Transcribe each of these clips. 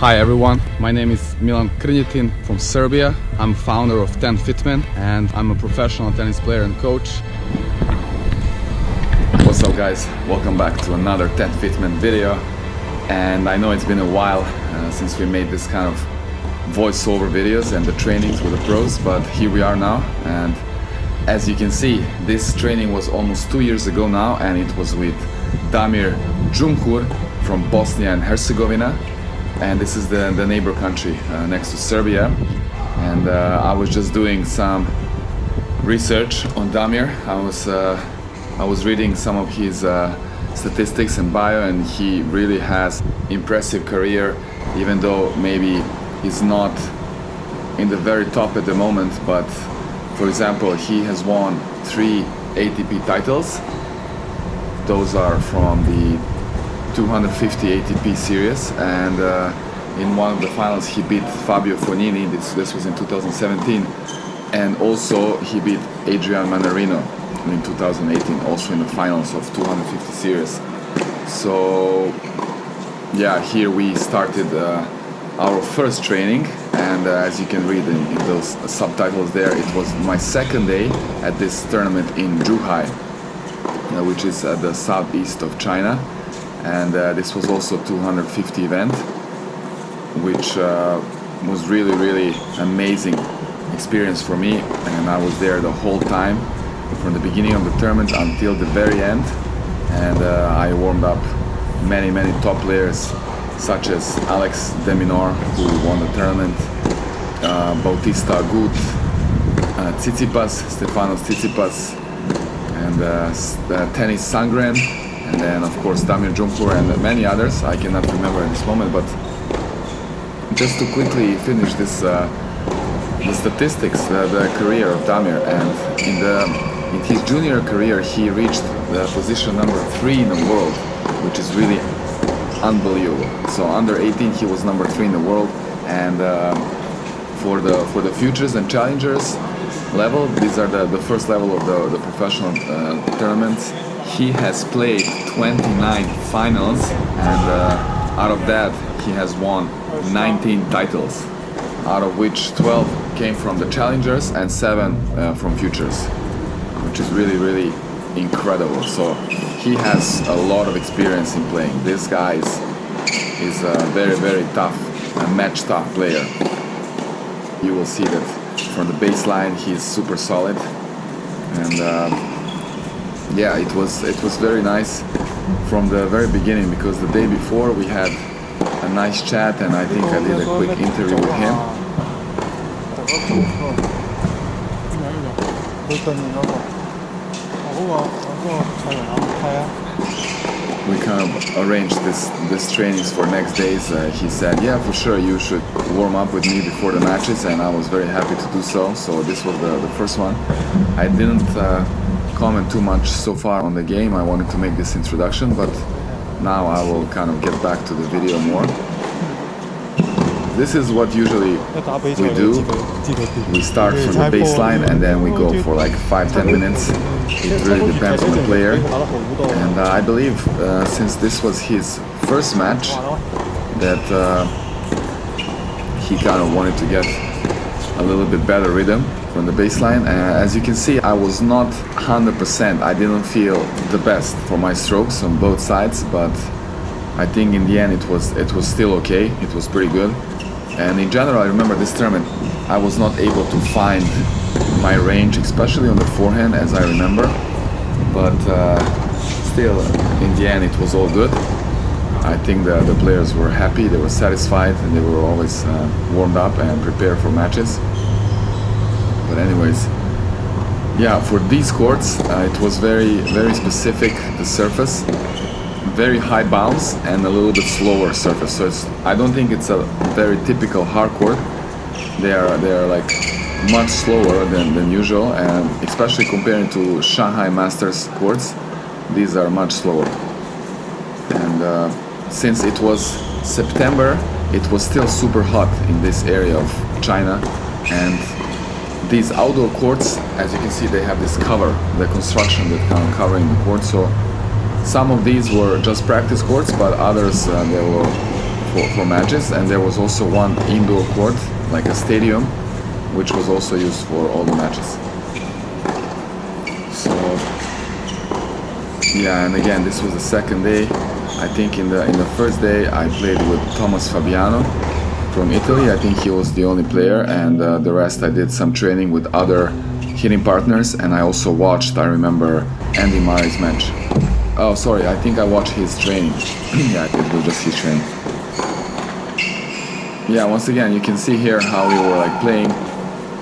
Hi everyone, my name is Milan from Serbia. I'm founder of TENFITMEN and I'm a professional tennis player and coach. What's up guys, welcome back to another TENFITMEN video. And I know it's been a while since we made this kind of voiceover videos and the trainings with the pros, but here we are now. And as you can see, this training was almost 2 years ago now, and it was with Damir Dzumhur from Bosnia and Herzegovina. And this is the neighbor country next to Serbia. And I was just doing some research on Damir. I was reading some of his statistics and bio, and he really has impressive career, even though maybe he's not in the very top at the moment. But for example, he has won 3 ATP titles. Those are from the 250 ATP series, and in one of the finals he beat Fabio Fognini. This was in 2017, and also he beat Adrian Manarino in 2018, also in the finals of 250 series. So yeah, here we started our first training, and as you can read in those subtitles there, it was my second day at this tournament in Zhuhai, which is at the southeast of China. And this was also 250 event, which was really amazing experience for me. And I was there the whole time, from the beginning of the tournament until the very end. And I warmed up many top players, such as Alex de Minaur, who won the tournament, Bautista Agut, Stefanos Tsitsipas, and Tennis Sangren. And then of course Damir Dzumhur and many others I cannot remember in this moment. But just to quickly finish this, the statistics, the career of Damir, and in his junior career he reached the position number 3 in the world, which is really unbelievable. So under 18 he was number 3 in the world, and for the futures and challengers level, these are the first level of the professional tournaments. He has played 29 finals, and out of that he has won 19 titles, out of which 12 came from the challengers and 7 from futures, which is really incredible. So he has a lot of experience in playing. This guy is a very tough, match tough player. You will see that from the baseline he's super solid. And yeah, it was very nice from the very beginning, because the day before we had a nice chat, and I think I did a quick interview with him. We kind of arranged this trainings for next days. He said, yeah, for sure you should warm up with me before the matches, and I was very happy to do so. So this was the first one. I didn't comment too much so far on the game. I wanted to make this introduction, but now I will kind of get back to the video more. This is what usually we do. We start from the baseline and then we go for like 5-10 minutes. It really depends on the player. And I believe since this was his first match, that he kind of wanted to get a little bit better rhythm from the baseline. As you can see, I was not 100%. I didn't feel the best for my strokes on both sides, but I think in the end it was still okay. It was pretty good. And in general, I remember this tournament, I was not able to find my range, especially on the forehand, as I remember. But still, in the end, it was all good. I think the players were happy, they were satisfied, and they were always warmed up and prepared for matches. But anyways, yeah, for these courts, it was very specific, the surface. Very high bounce and a little bit slower surface. So I don't think it's a very typical hard court. They are like much slower than usual, and especially comparing to Shanghai Masters courts, these are much slower. And since it was September, it was still super hot in this area of China, and these outdoor courts, as you can see, they have this cover, the construction that kind of covering the court. So some of these were just practice courts, but others they were for matches, and there was also one indoor court, like a stadium, which was also used for all the matches. So yeah, and again, this was the second day. I think in the first day I played with Thomas Fabiano from Italy. I think he was the only player, and the rest I did some training with other hitting partners, and I also watched, I remember, Andy Murray's match. Oh, sorry, I think I watched his training. Yeah, it was just his training. Yeah, once again, you can see here how we were like playing.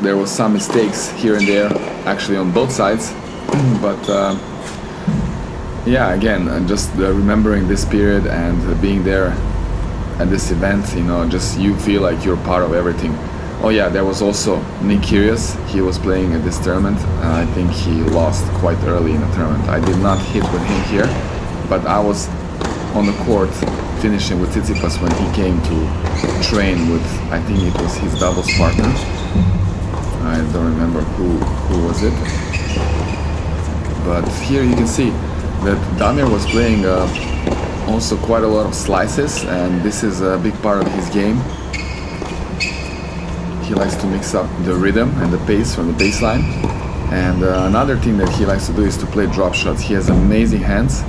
There was some mistakes here and there, actually on both sides, but yeah, again, just remembering this period and being there at this event, you know, just you feel like you're part of everything. Oh yeah, there was also Nick Kyrgios. He was playing at this tournament. I think he lost quite early in the tournament. I did not hit with him here, but I was on the court finishing with Tsitsipas when he came to train with, I think it was his doubles partner. I don't remember who was it. But here you can see that Damir was playing also quite a lot of slices, and this is a big part of his game. He likes to mix up the rhythm and the pace from the baseline. And another thing that he likes to do is to play drop shots. He has amazing hands,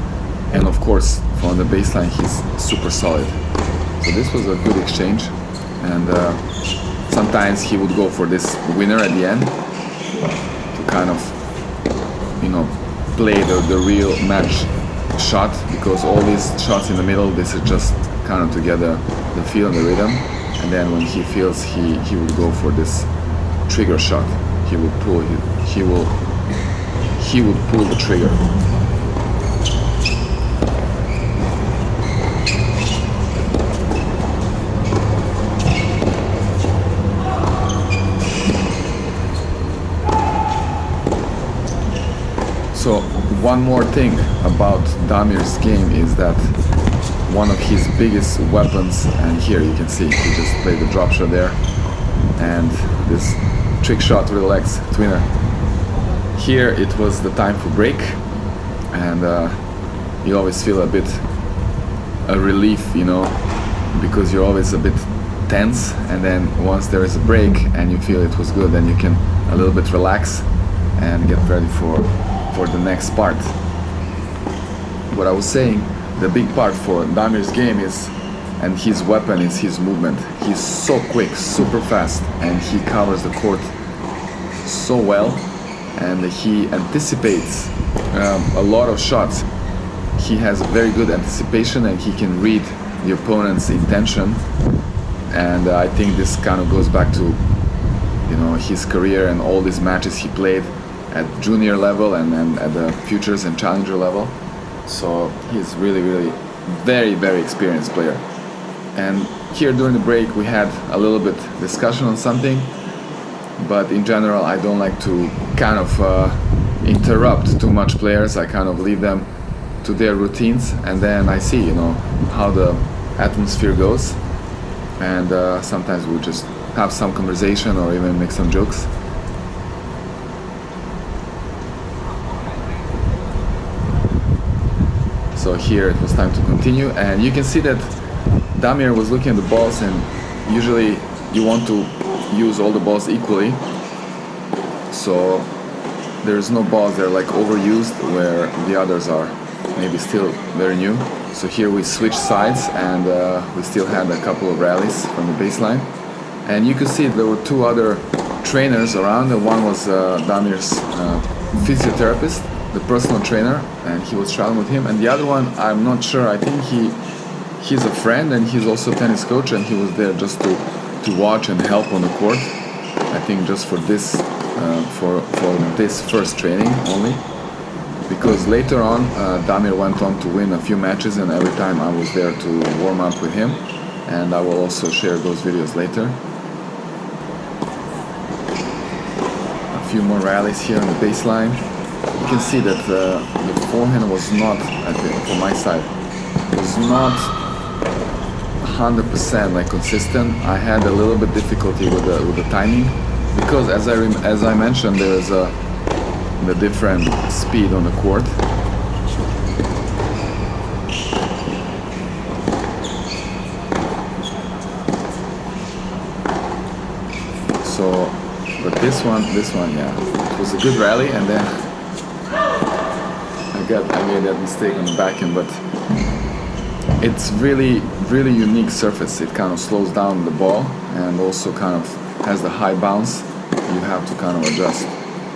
and of course from the baseline he's super solid. So this was a good exchange, and sometimes he would go for this winner at the end to kind of, you know, play the real match shot, because all these shots in the middle, this is just kind of to get the feel and the rhythm. And then when he feels he would go for this trigger shot, he would pull the trigger. So one more thing about Damir's game is that one of his biggest weapons, and here you can see he just played the drop shot there, and this trick shot with the legs, twinner. Here it was the time for break, and you always feel a relief, you know, because you're always a bit tense, and then once there is a break and you feel it was good, then you can a little bit relax and get ready for the next part. What I was saying, the big part for Damir's game is, and his weapon is his movement. He's so quick, super fast, and he covers the court so well, and he anticipates a lot of shots. He has very good anticipation, and he can read the opponent's intention, and I think this kind of goes back to, you know, his career and all these matches he played at junior level and at the futures and challenger level. So he's really very experienced player. And here during the break we had a little bit discussion on something, but in general I don't like to kind of interrupt too much players. I kind of leave them to their routines, and then I see, you know, how the atmosphere goes, and sometimes we just have some conversation or even make some jokes. So here it was time to continue, and you can see that Damir was looking at the balls, and usually you want to use all the balls equally, so there's no balls that are like overused where the others are maybe still very new. So here we switched sides, and we still had a couple of rallies from the baseline, and you could see there were two other trainers around, and one was Damir's physiotherapist, the personal trainer, and he was traveling with him, and the other one, I'm not sure, I think he's a friend, and he's also a tennis coach, and he was there just to watch and help on the court, I think just for this first training only, because later on Damir went on to win a few matches, and every time I was there to warm up with him, and I will also share those videos later. A few more rallies here on the baseline. You can see that the forehand was not, I think, from my side, was not 100% like consistent. I had a little bit difficulty with the timing, because as I mentioned, there is the different speed on the court. This one, yeah, it was a good rally, and then I made that mistake on the backhand, but it's really unique surface. It kind of slows down the ball and also kind of has the high bounce. You have to kind of adjust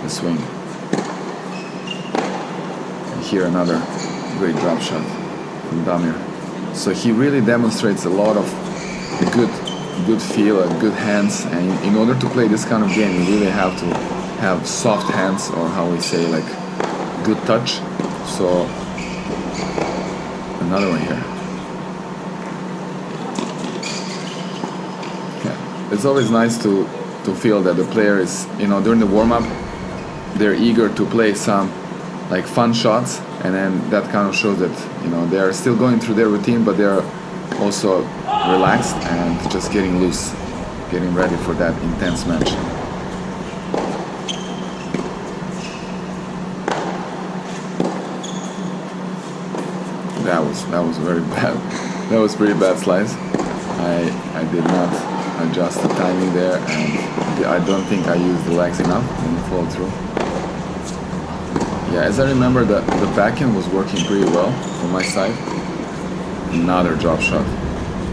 the swing. And here another great drop shot from Damir. So he really demonstrates a lot of good feel and good hands, and in order to play this kind of game you really have to have soft hands, or how we say, like good touch. So another one here. Yeah, it's always nice to feel that the player is, you know, during the warm-up they're eager to play some like fun shots, and then that kind of shows that, you know, they are still going through their routine, but they're also relaxed and just getting loose, getting ready for that intense match. That was very bad. That was pretty bad slice. I did not adjust the timing there, and I don't think I used the legs enough in the follow through. Yeah, as I remember, the backhand was working pretty well from my side. Another drop shot.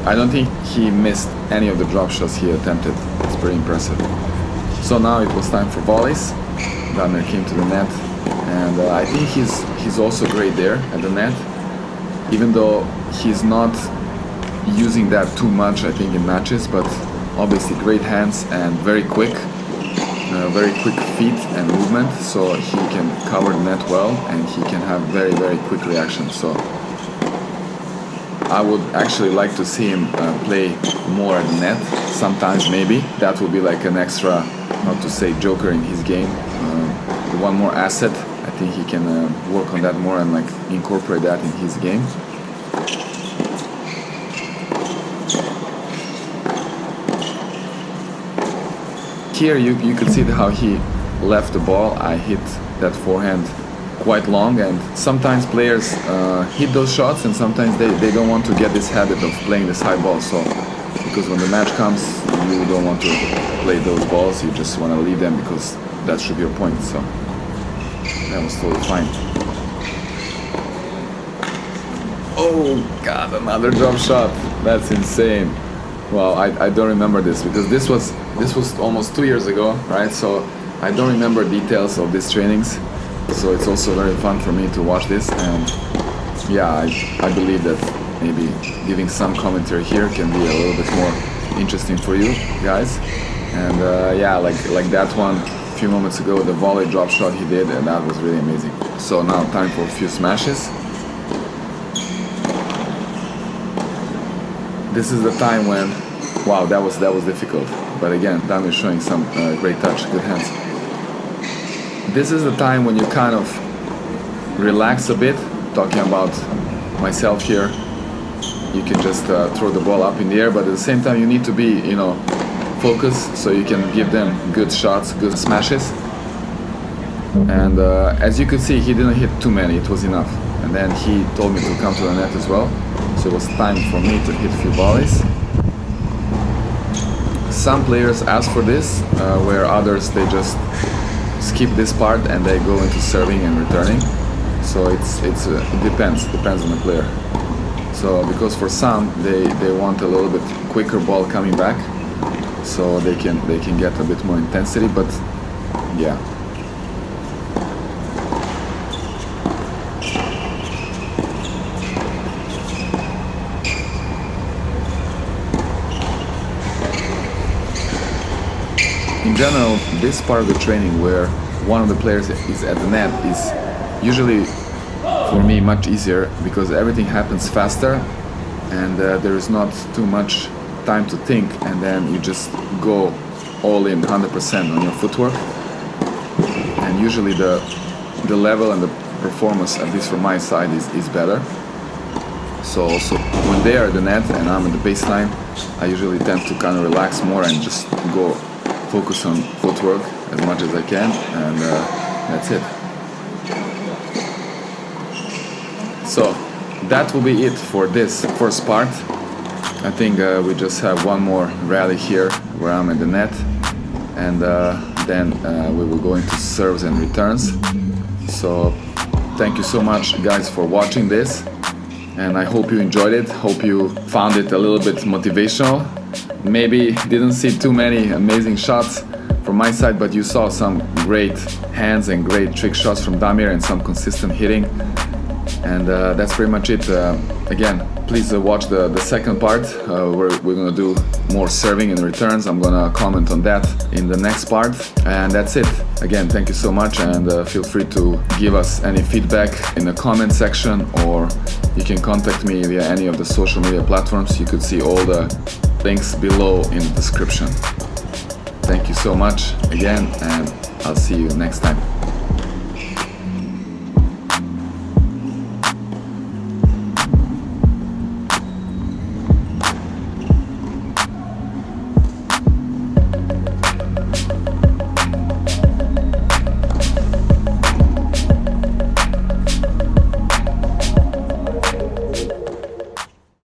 I don't think he missed any of the drop shots he attempted. It's pretty impressive. So now it was time for volleys. Damir came to the net, and I think he's also great there at the net, even though he's not using that too much, I think, in matches, but obviously great hands and very quick feet and movement, so he can cover the net well and he can have very quick reaction. So I would actually like to see him play more at the net sometimes. Maybe that would be like an extra, not to say joker in his game, one more asset. I think he can work on that more and like incorporate that in his game. Here you could see how he left the ball. I hit that forehand quite long, and sometimes players hit those shots, and sometimes they don't want to get this habit of playing this high ball. So because when the match comes, you don't want to play those balls, you just want to leave them because that should be your point. So that was totally fine. Oh god, another drop shot. That's insane. Well, I don't remember this because this was almost 2 years ago, right? So I don't remember details of these trainings. So it's also very fun for me to watch this, and yeah, I believe that maybe giving some commentary here can be a little bit more interesting for you guys. And yeah, like that one a few moments ago, the volley drop shot he did, and that was really amazing. So now time for a few smashes. This is the time when, wow, that was difficult. But again, Damir showing some great touch, good hands. This is the time when you kind of relax a bit. Talking about myself here, you can just throw the ball up in the air, but at the same time you need to be, you know, focused so you can give them good shots, good smashes. And as you could see, he didn't hit too many, it was enough. And then he told me to come to the net as well, so it was time for me to hit a few volleys. Some players ask for this, where others, they just skip this part and they go into serving and returning. So it depends on the player. So because for some they want a little bit quicker ball coming back, so they can get a bit more intensity. But yeah. In general, this part of the training where one of the players is at the net is usually, for me, much easier because everything happens faster and there is not too much time to think, and then you just go all in 100% on your footwork. And usually the level and the performance, at least from my side, is better. So also when they are at the net and I'm at the baseline, I usually tend to kind of relax more and just go focus on footwork as much as I can, and that's it. So that will be it for this first part. I think we just have one more rally here where I'm at the net, and then we will go into serves and returns. So thank you so much guys for watching this, and I hope you enjoyed it. Hope you found it a little bit motivational. Maybe didn't see too many amazing shots from my side, but you saw some great hands and great trick shots from Damir and some consistent hitting. And that's pretty much it. Again, please watch the second part where we're gonna do more serving and returns. I'm gonna comment on that in the next part. And that's it. Again, thank you so much, and feel free to give us any feedback in the comment section, or you can contact me via any of the social media platforms. You could see all the links below in the description. Thank you so much again, and I'll see you next time.